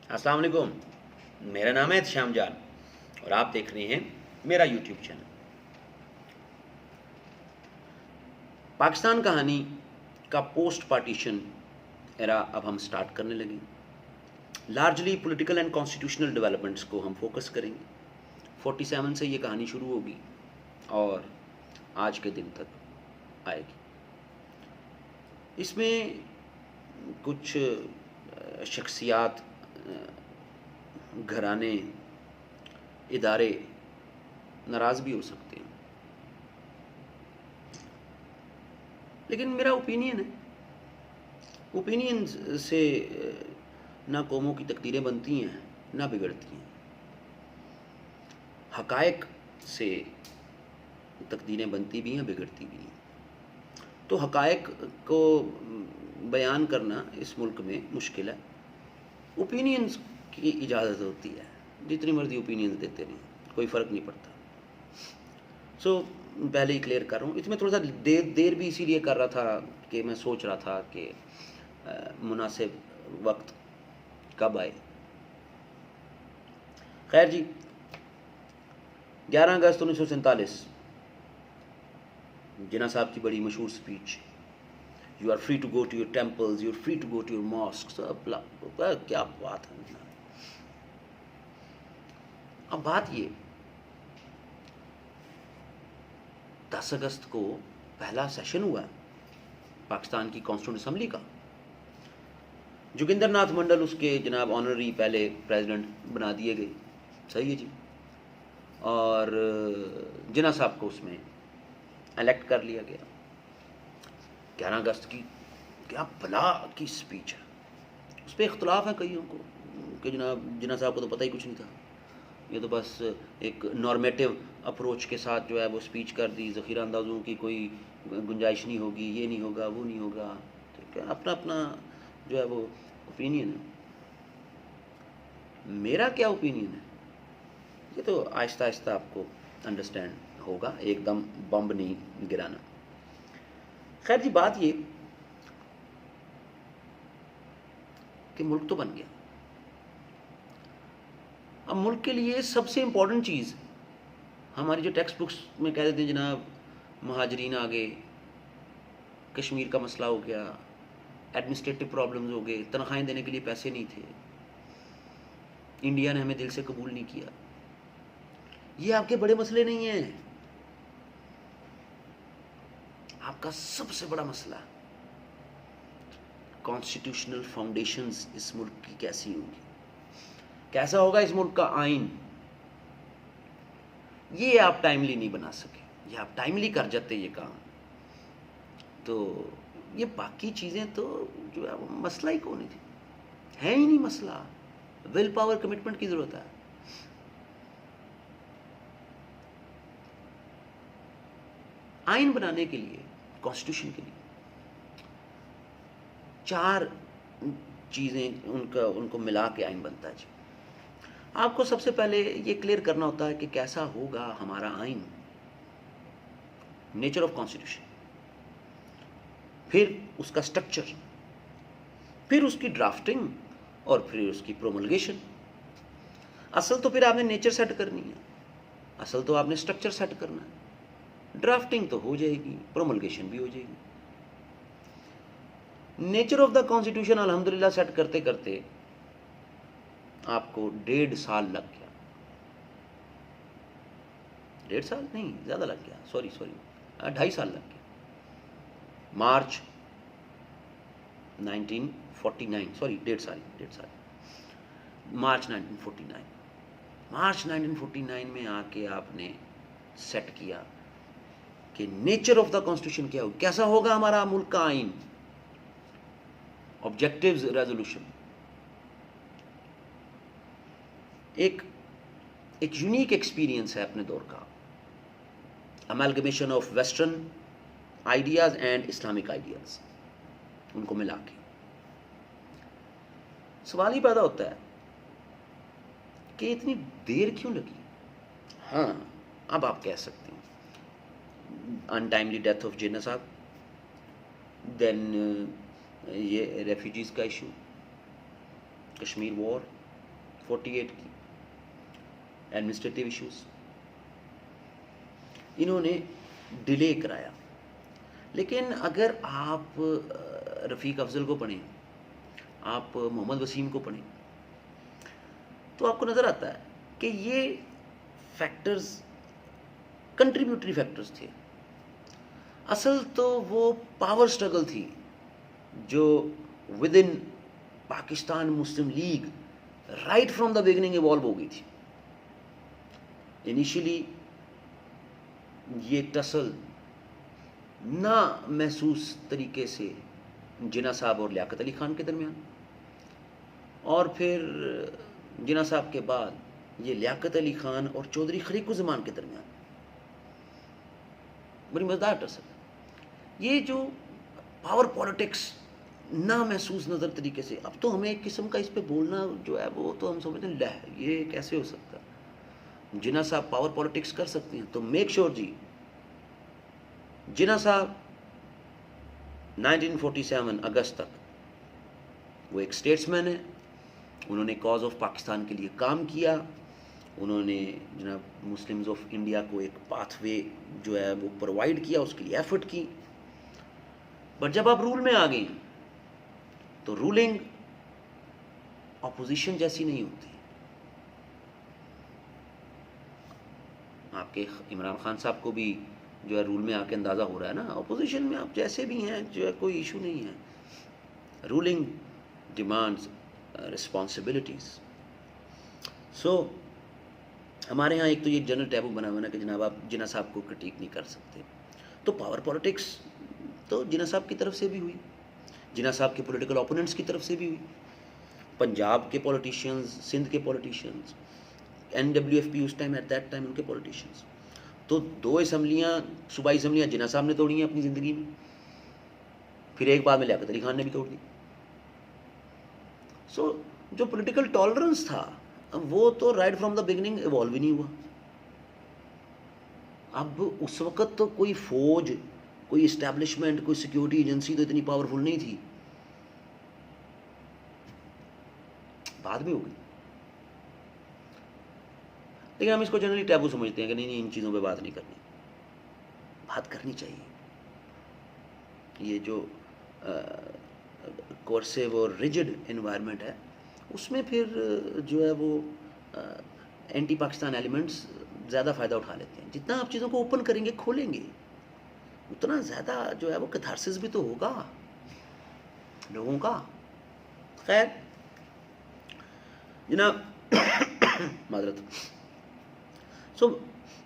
अस्सलाम वालेकुम। मेरा नाम है श्याम जान और आप देख रहे हैं मेरा यूट्यूब चैनल। पाकिस्तान कहानी का पोस्ट पार्टीशन एरा अब हम स्टार्ट करने लगे। Largely political and constitutional developments को हम फोकस करेंगे। 47 से ये कहानी शुरू होगी और आज के दिन तक आएगी। इसमें कुछ शख्सियात, घराने, इदारे नाराज़ भी हो सकते हैं, लेकिन मेरा ओपिनियन है। ओपिनियन से ना कौमों की तकदीरें बनती हैं ना बिगड़ती हैं। हकायक से तकदीरें बनती भी हैं, बिगड़ती भी हैं। तो हकायक को बयान करना इस मुल्क में मुश्किल है। ओपिनियंस की इजाज़त होती है, जितनी मर्जी ओपिनियंस देते रहें, कोई फ़र्क नहीं पड़ता। पहले ही क्लियर कर रहा हूँ। इसमें थोड़ा सा देर भी इसीलिए कर रहा था कि मैं सोच रहा था कि मुनासिब वक्त कब आए। खैर जी, 11 अगस्त 1947 जिन्ना साहब की बड़ी मशहूर speech, you are free to go to your temples, you are free to go to your mosque. क्या बात है। अब बात ये, 10 अगस्त को पहला सेशन हुआ पाकिस्तान की कॉन्स्टिट्यूंट असम्बली का। जोगिंदर नाथ मंडल उसके जनाब ऑनररी पहले प्रेसिडेंट बना दिए गए, सही है जी। और जिन्ना साहब को उसमें इलेक्ट कर लिया गया। 11 अगस्त की क्या भला की स्पीच है। उस पर इख्तलाफ है कईयों को कि जनाब जिन्ना साहब को तो पता ही कुछ नहीं था, ये तो बस एक नॉर्मेटिव अप्रोच के साथ जो है वो स्पीच कर दी, ज़ख़ीरा अंदाज़ों की कोई गुंजाइश नहीं होगी, ये नहीं होगा, वो नहीं होगा। ठीक है, अपना अपना जो है वो ओपिनियन है। मेरा क्या ओपिनियन है ये तो आहिस्ता आहिस्ता आपको अंडरस्टैंड होगा, एकदम बम्ब नहीं गिराना। खैर जी, बात ये कि मुल्क तो बन गया। अब मुल्क के लिए सबसे इम्पॉर्टेंट चीज़, हमारी जो टेक्स्ट बुक्स में कह देते हैं जनाब महाजरीन आ गए, कश्मीर का मसला हो गया, एडमिनिस्ट्रेटिव प्रॉब्लम्स हो गए, तनख्वाहें देने के लिए पैसे नहीं थे, इंडिया ने हमें दिल से कबूल नहीं किया, ये आपके बड़े मसले नहीं हैं। आपका सबसे बड़ा मसला कॉन्स्टिट्यूशनल फाउंडेशंस इस मुल्क की कैसी होगी, कैसा होगा इस मुल्क का आइन। ये आप टाइमली नहीं बना सके, ये आप टाइमली कर जाते ये काम, तो ये बाकी चीज़ें तो जो है वो मसला ही कौन है ही नहीं मसला। विल पावर, कमिटमेंट की ज़रूरत है। आइन बनाने के लिए, कॉन्स्टिट्यूशन के लिए 4 चीज़ें उनको मिला के आइन बनता है जी। आपको सबसे पहले ये क्लियर करना होता है कि कैसा होगा हमारा आइन, नेचर ऑफ कॉन्स्टिट्यूशन, फिर उसका स्ट्रक्चर, फिर उसकी ड्राफ्टिंग और फिर उसकी प्रोमलगेशन। असल तो फिर आपने नेचर सेट करनी है, असल तो आपने स्ट्रक्चर सेट करना है। ड्राफ्टिंग तो हो जाएगी, प्रोमलगेशन भी हो जाएगी। नेचर ऑफ द कॉन्स्टिट्यूशन अल्हम्दुलिल्लाह सेट करते करते आपको 1.5 साल लग गया। 1.5 साल नहीं, ज़्यादा लग गया, सॉरी 2.5 साल लग गया। मार्च 1949, सॉरी 1.5 साल, मार्च 1949 में आके आपने सेट किया कि नेचर ऑफ द कॉन्स्टिट्यूशन क्या होगा, कैसा होगा हमारा मुल्क का आइन, ऑब्जेक्टिव्स, रेजोल्यूशन। एक यूनिक एक्सपीरियंस है अपने दौर का, amalgamation of western ideas and Islamic ideas, उनको मिला के सवाल ही पैदा होता है कि इतनी देर क्यों लगी। हाँ, अब आप कह सकते हैं अनटाइमली डेथ ऑफ जिन्ना साहब, देन ये रेफ्यूजीज़ का इशू, कश्मीर वॉर, 48 की, एडमिनिस्ट्रेटिव इश्यूज, इन्होंने डिले कराया। लेकिन अगर आप रफ़ीक अफजल को पढ़ें, आप मोहम्मद वसीम को पढ़ें, तो आपको नज़र आता है कि ये फैक्टर्स कंट्रीब्यूटरी फैक्टर्स थे। असल तो वो पावर स्ट्रगल थी जो with in Pakistan Muslim league right from the beginning evolve हो गई थी। इनिशियली ये टसल ना महसूस तरीके से जिन्ना साहब और लियाकत अली ख़ान के दरमियान, और फिर जिन्ना साहब के बाद ये लियाकत अली ख़ान और चौधरी खलीकुज़्ज़मान के दरमियान बड़ी मज़ेदार टसल। ये जो पावर पॉलिटिक्स ना महसूस नज़र तरीके से, अब तो हमें एक किस्म का इस पे बोलना जो है वो तो हम समझते हैं लह ये कैसे हो सकता है। जिन्ना साहब पावर पॉलिटिक्स कर सकते हैं तो मेक श्योर जी, जिन्ना साहब 1947 अगस्त तक वो एक स्टेट्समैन है, उन्होंने कॉज ऑफ पाकिस्तान के लिए काम किया, उन्होंने जनाब मुस्लिम्स ऑफ इंडिया को एक पाथवे जो है वो प्रोवाइड किया, उसके लिए एफर्ट की। बट जब आप रूल में आ गए तो रूलिंग ऑपोजिशन जैसी नहीं होती। आपके इमरान खान साहब को भी जो है रूल में आके अंदाज़ा हो रहा है ना, ऑपोजिशन में आप जैसे भी हैं जो है कोई इशू नहीं है। Ruling demands responsibilities. सो हमारे यहाँ एक तो ये जनरल टैबू बना हुआ ना कि जनाब आप जिन्ना साहब को क्रिटिक नहीं कर सकते। तो पावर पॉलिटिक्स तो जिन्ना साहब की तरफ से भी हुई, जिन्ना साहब के पॉलिटिकल ओपोनेंट्स की तरफ से भी हुई, पंजाब के पॉलिटिशियंस, सिंध के पॉलिटिशियंस, NWFP उस टाइम एट दैट टाइम उनके पॉलिटिशियंस। तो 2 असम्बलियाँ, सूबाई असम्बलियाँ जिन्ना साहब ने तोड़ी हैं अपनी ज़िंदगी में, फिर एक बाद में लियाकत अली ख़ान ने भी तोड़ दी। सो जो पॉलिटिकल टॉलरेंस था वो तो right from the beginning evolve ही नहीं हुआ। अब उस वक़्त तो कोई फौज, कोई इस्टेब्लिशमेंट, कोई सिक्योरिटी एजेंसी तो इतनी पावरफुल नहीं थी, बाद में हो गई। लेकिन हम इसको जनरली टैबू समझते हैं कि नहीं इन चीज़ों पे बात नहीं करनी। बात करनी चाहिए। ये जो कोर्सिव और रिजिड एनवायरनमेंट है उसमें फिर जो है वो एंटी पाकिस्तान एलिमेंट्स ज़्यादा फ़ायदा उठा लेते हैं। जितना आप चीज़ों को ओपन करेंगे, खोलेंगे, उतना ज़्यादा जो है वो कैथारसिस भी तो होगा लोगों का। खैर जनाब मादरत। सो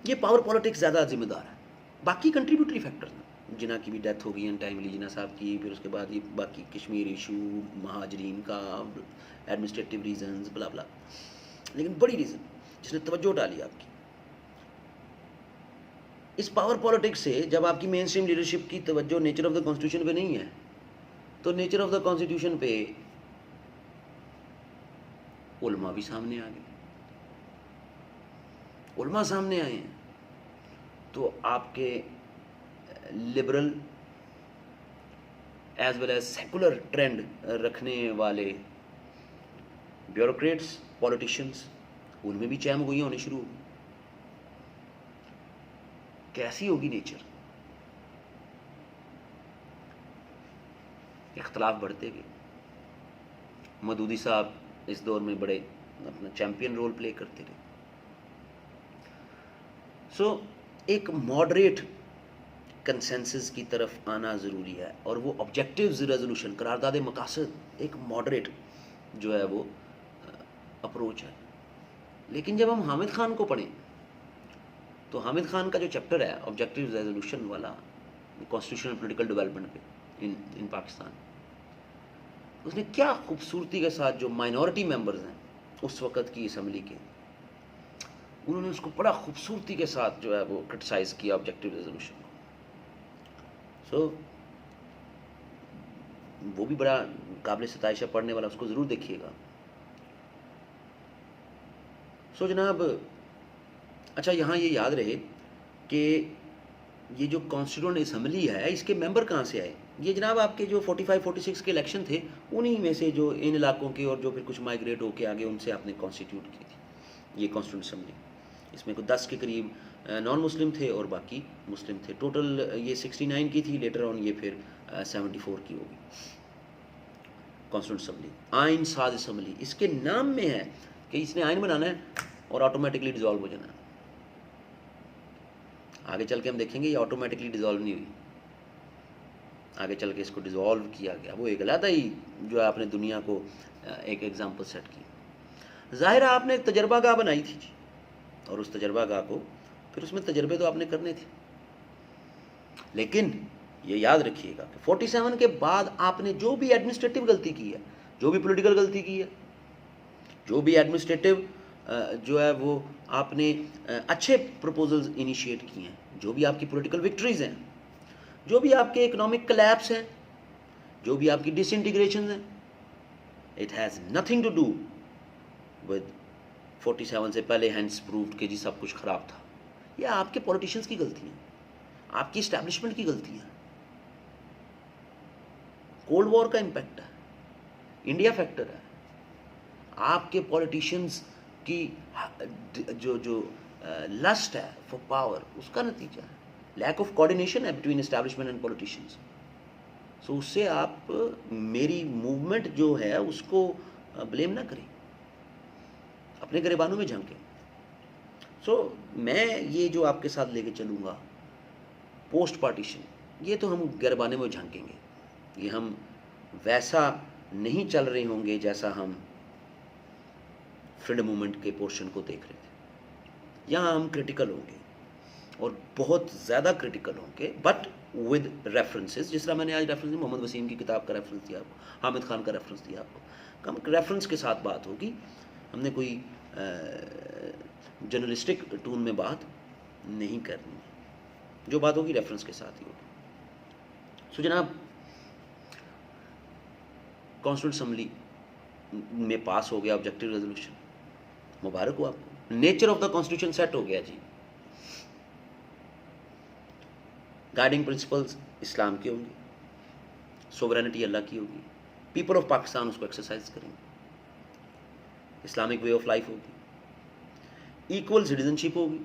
ये पावर पॉलिटिक्स ज़्यादा जिम्मेदार है। बाकी कंट्रीब्यूटरी फैक्टर्स हैं, जिन्ना की भी डेथ हो गई अनटाइमली, जिन्ना साहब की, फिर उसके बाद ये बाकी कश्मीर इशू, महाजरीन का, एडमिनिस्ट्रेटिव रीजंस, ब्ला ब्ला। लेकिन बड़ी रीज़न जिसने तवज्जो डाली आपकी इस पावर पॉलिटिक्स से, जब आपकी मेन स्ट्रीम लीडरशिप की तवज्जो नेचर ऑफ द कॉन्स्टिट्यूशन पे नहीं है, तो नेचर ऑफ द कॉन्स्टिट्यूशन पे उलमा भी सामने आ गए। उलमा सामने आए हैं तो आपके liberal as well as secular trend रखने वाले ब्यूरोक्रेट्स, पॉलिटिशियंस, उनमें भी चैम गोइयाँ होनी शुरू होगी। कैसी होगी नेचर? इख्तलाफ बढ़ते गए। मदूदी साहब इस दौर में बड़े अपना चैम्पियन रोल प्ले करते रहे। सो एक मॉडरेट कंसेंसस की तरफ आना ज़रूरी है, और वो ऑब्जेक्टिव्स रेजोल्यूशन, करारदाद मकासद, एक मॉडरेट जो है वो अप्रोच है। लेकिन जब हम हामिद खान को पढ़ें तो हामिद खान का जो चैप्टर है ऑब्जेक्टिव रेजोल्यूशन वाला, कॉन्स्टिट्यूशनल पॉलिटिकल डेवलपमेंट पे इन पाकिस्तान, उसने क्या खूबसूरती के साथ जो माइनॉरिटी मेंबर्स हैं उस वक़्त की असम्बली के, उन्होंने उसको बड़ा खूबसूरती के साथ जो है वो क्रिटिसाइज़ किया ऑब्जेक्टिव रेजोल्यूशन को। सो वो भी बड़ा काबिल सताइश है, पढ़ने वाला उसको ज़रूर देखिएगा। सो जनाब, अच्छा यहाँ ये याद रहे कि ये जो कॉन्स्टिट्यूएंट असम्बली है इसके मेंबर कहाँ से आए? ये जनाब आपके जो 45-46 के इलेक्शन थे, उन्हीं में से जो इन इलाकों के और जो फिर कुछ माइग्रेट होके आगे उनसे आपने कॉन्स्टिट्यूट की थी ये कॉन्स्टिट्यूंट असम्बली। इसमें कुछ 10 के करीब नॉन मुस्लिम थे और बाकी मुस्लिम थे। टोटल ये 69 की थी, लेटर ऑन ये फिर 74 की होगी कॉन्स्टिट्यूंट असम्बली। आइन साज असम्बली इसके नाम में है कि इसने आइन बनाना है और ऑटोमेटिकली डिजॉल्व हो जाना है। आगे चल के हम देखेंगे ये ऑटोमेटिकली डिजॉल्व नहीं हुई, आगे चल के इसको डिजॉल्व किया गया। वो एक अलग ही जो है आपने दुनिया को एक एग्जाम्पल सेट की। ज़ाहिर है आपने एक तजर्बागाह बनाई थी जी, और उस तजर्बागाह को फिर उसमें तजर्बे तो आपने करने थे, लेकिन ये याद रखिएगा कि 47 के बाद आपने जो भी एडमिनिस्ट्रेटिव गलती की है, जो भी पॉलिटिकल गलती की है, जो भी एडमिनिस्ट्रेटिव जो है वो आपने अच्छे प्रपोजल्स इनिशिएट किए हैं, जो भी आपकी पॉलिटिकल विक्ट्रीज हैं, जो भी आपके इकोनॉमिक कलैप्स हैं, जो भी आपकी डिसइंटीग्रेशन हैं, it has nothing to do with 47 से पहले हैंस प्रूव्ड कि जी सब कुछ ख़राब था। यह आपके पॉलिटिशियंस की गलती है, आपकी इस्टेब्लिशमेंट की गलती है। कोल्ड वॉर का इम्पैक्ट है, इंडिया फैक्टर है, आपके पॉलिटिशियंस की जो लस्ट है फॉर पावर उसका नतीजा है। लैक ऑफ कोऑर्डिनेशन है बिटवीन एस्टैब्लिशमेंट एंड पॉलिटिशियंस। सो उससे आप मेरी मूवमेंट जो है उसको ब्लेम ना करें, अपने गिरबानों में झांकें। सो मैं ये जो आपके साथ लेके चलूँगा पोस्ट पार्टीशन, ये तो हम गिरबाने में झांकेंगे, ये हम वैसा नहीं चल रहे होंगे जैसा हम फ्रीडम मूवमेंट के पोर्शन को देख रहे थे। यहाँ हम क्रिटिकल होंगे और बहुत ज़्यादा क्रिटिकल होंगे, बट विद रेफरेंसेस। जिस तरह मैंने आज रेफरेंस दिया, मोहम्मद वसीम की किताब का रेफरेंस दिया आपको, हामिद खान का रेफरेंस दिया आपको, कम रेफरेंस के साथ बात होगी। हमने कोई जर्नलिस्टिक टून में बात नहीं करनी है, जो बात होगी रेफरेंस के साथ ही होगी। सो जनाब कॉन्स्टिट्यूंट असम्बली में पास हो गया ऑब्जेक्टिव रेजोल्यूशन, मुबारक हो आपको। Nature of the constitution set हो गया जी। गाइडिंग प्रिंसिपल्स इस्लाम के होंगे, सोवरेनिटी अल्लाह की होगी, पीपल ऑफ पाकिस्तान उसको एक्सरसाइज करेंगे, इस्लामिक वे ऑफ लाइफ होगी, इक्वल सिटीजनशिप होगी,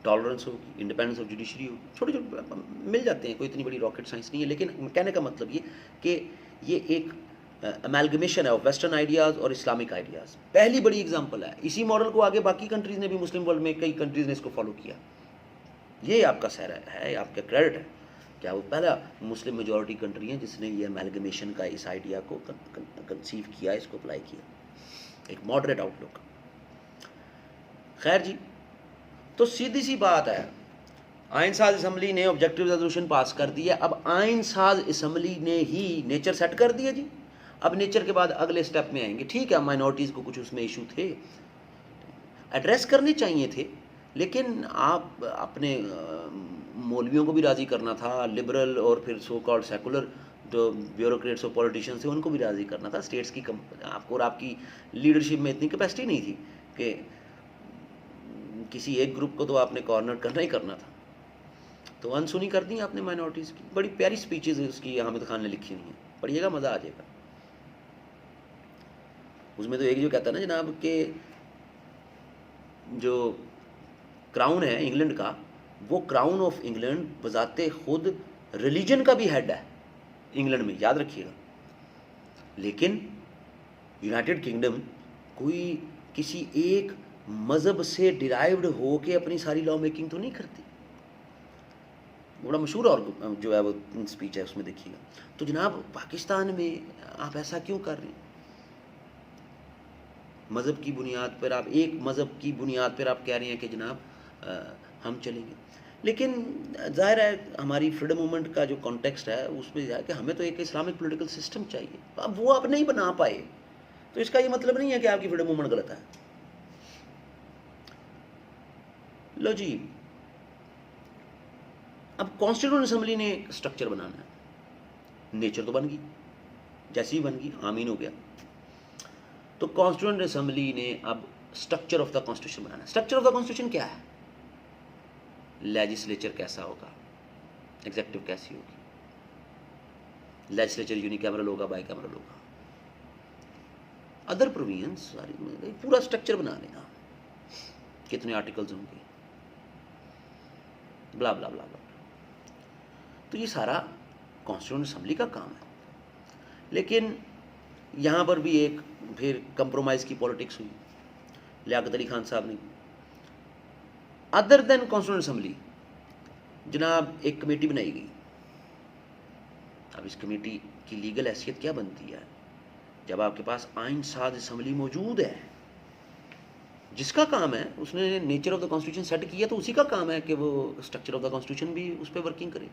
टॉलरेंस होगी, इंडिपेंडेंस ऑफ जुडिशरी होगी। छोटे छोटे मिल जाते हैं, कोई इतनी बड़ी रॉकेट साइंस नहीं है, लेकिन कहने का मतलब ये कि ये एक अमेलगमेशन है ऑफ वेस्टर्न आइडियाज़ और इस्लामिक आइडियाज़। पहली बड़ी एग्जांपल है। इसी मॉडल को आगे बाकी कंट्रीज़ ने भी, मुस्लिम वर्ल्ड में कई कंट्रीज़ ने इसको फॉलो किया। ये आपका सहरा है, आपका क्रेडिट है, क्या वो पहला मुस्लिम मेजॉरिटी कंट्री है जिसने ये अमेलगमेशन का इस आइडिया को कंसीव किया, इसको अप्लाई किया, एक मॉडरेट आउटलुक। खैर जी, तो सीधी सी बात है, आइन साज असम्बली ने ऑब्जेक्टिव रेजोल्यूशन पास कर दिया। अब आइन साज असम्बली ने ही नेचर सेट कर दिया जी। अब नेचर के बाद अगले स्टेप में आएंगे। ठीक है, माइनॉरिटीज़ को कुछ उसमें इशू थे, एड्रेस करने चाहिए थे, लेकिन आप अपने मौलवियों को भी राज़ी करना था, लिबरल और फिर सो कॉल्ड सेकुलर जो ब्यूरोक्रेट्स और पॉलिटिशियंस थे उनको भी राज़ी करना था। स्टेट्स की आपको और आपकी लीडरशिप में इतनी कैपेसिटी नहीं थी कि किसी एक ग्रुप को तो आपने कॉर्नर करना ही करना था। तो अनसुनी कर दी आपने माइनॉरिटीज़ की। बड़ी प्यारी स्पीचेज़ उसकी हामिद खान ने लिखी हुई हैं, पढ़िएगा, मज़ा आ जाएगा। उसमें तो एक जो कहता है ना जनाब कि जो क्राउन है इंग्लैंड का, वो क्राउन ऑफ इंग्लैंड बजाते खुद रिलीजन का भी हेड है इंग्लैंड में, याद रखिएगा। लेकिन यूनाइटेड किंगडम कोई किसी एक मज़हब से डिराइव्ड हो के अपनी सारी लॉ मेकिंग तो नहीं करती। बड़ा मशहूर और जो है वो स्पीच है, उसमें देखिएगा। तो जनाब पाकिस्तान में आप ऐसा क्यों कर रहे हैं? मज़हब की बुनियाद पर आप, एक मज़हब की बुनियाद पर आप कह रहे हैं कि जनाब हम चलेंगे। लेकिन ज़ाहिर है हमारी फ्रीडम मूवमेंट का जो कॉन्टेक्स्ट है उसमें है कि हमें तो एक इस्लामिक पॉलिटिकल सिस्टम चाहिए। अब वो आप नहीं बना पाए तो इसका ये मतलब नहीं है कि आपकी फ्रीडम मूवमेंट गलत है। लो जी, अब कॉन्स्टिट्यूंट असेंबली ने स्ट्रक्चर बनाना है, नेचर तो बन गई, जैसी ही बन गई आमीन हो गया। तो कॉन्स्टिट्यूंट असेंबली ने अब स्ट्रक्चर ऑफ द कॉन्स्टिट्यूशन बनाना है। स्ट्रक्चर ऑफ द कॉन्स्टिट्यूशन क्या है? लेजिस्लेचर कैसा होगा, एग्जेक्टिव कैसी होगी, लेजिस्लेचर यूनिकैमरल होगा, बाई कैमरल होगा, अदर प्रोविजंस सारी, पूरा स्ट्रक्चर बना लेना, कितने आर्टिकल्स होंगे, ब्ला ब्ला ब्ला ब्ला। तो ये सारा कॉन्स्टिट्यूएंट असेंबली का काम है। लेकिन यहाँ पर भी एक फिर कंप्रोमाइज़ की पॉलिटिक्स हुई लियाकत अली खान साहब ने। अदर देन कॉन्स्टिट्यूएंट असेंबली जनाब एक कमेटी बनाई गई। अब इस कमेटी की लीगल हैसियत क्या बनती है? जब आपके पास आइन साज असेंबली मौजूद है, जिसका काम है, उसने nature of the constitution set किया, तो उसी का काम है कि वो स्ट्रक्चर ऑफ द कॉन्स्टिट्यूशन भी उस पर वर्किंग करे।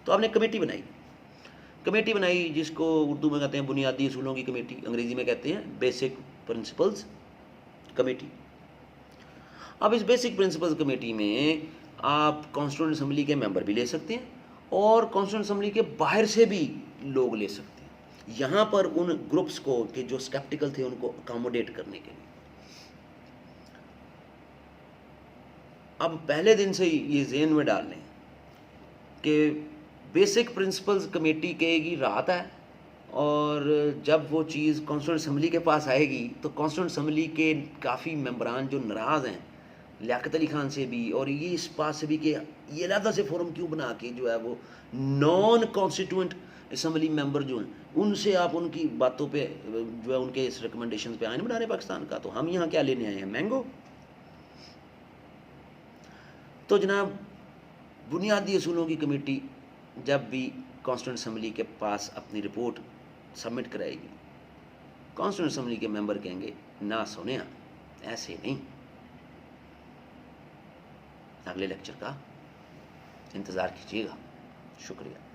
तो आपने कमेटी बनाई जिसको उर्दू में कहते हैं बुनियादी असूलों की कमेटी, अंग्रेजी में कहते हैं बेसिक प्रिंसिपल्स कमेटी। अब इस बेसिक प्रिंसिपल्स कमेटी में आप कॉन्स्टिट्यूएंट असेंबली के मेंबर भी ले सकते हैं और कॉन्स्टिट्यूएंट असेंबली के बाहर से भी लोग ले सकते हैं, यहाँ पर उन ग्रुप्स को कि जो स्केप्टिकल थे उनको अकोमोडेट करने के लिए। अब पहले दिन से ही ये ज़हन में डाल लें कि बेसिक प्रिंसिपल्स कमेटी कहेगी रात है, और जब वो चीज़ कॉन्स्टिट्यूएंट असेंबली के पास आएगी तो कॉन्स्टिट्यूएंट असेंबली के काफ़ी मेंबरान जो नाराज़ हैं लियाकत अली खान से भी, और ये इस बात से भी कि ये अलहदा से फोरम क्यों बना के जो है वो नॉन कॉन्स्टिट्यूएंट असेंबली मेंबर जो हैं उनसे आप उनकी बातों पे जो है उनके इस रिकमेंडेशन पे आइन बना रहे पाकिस्तान का, तो हम यहाँ क्या लेने आए हैं, मैंगो। तो जनाब बुनियादी असूलों की कमेटी जब भी कॉन्स्टिट्यूएंट असेंबली के पास अपनी रिपोर्ट सबमिट कराएगी, कॉन्स्टिट्यूएंट असेंबली के मेंबर कहेंगे ना सोनिया ऐसे नहीं। अगले लेक्चर का इंतज़ार कीजिएगा। शुक्रिया।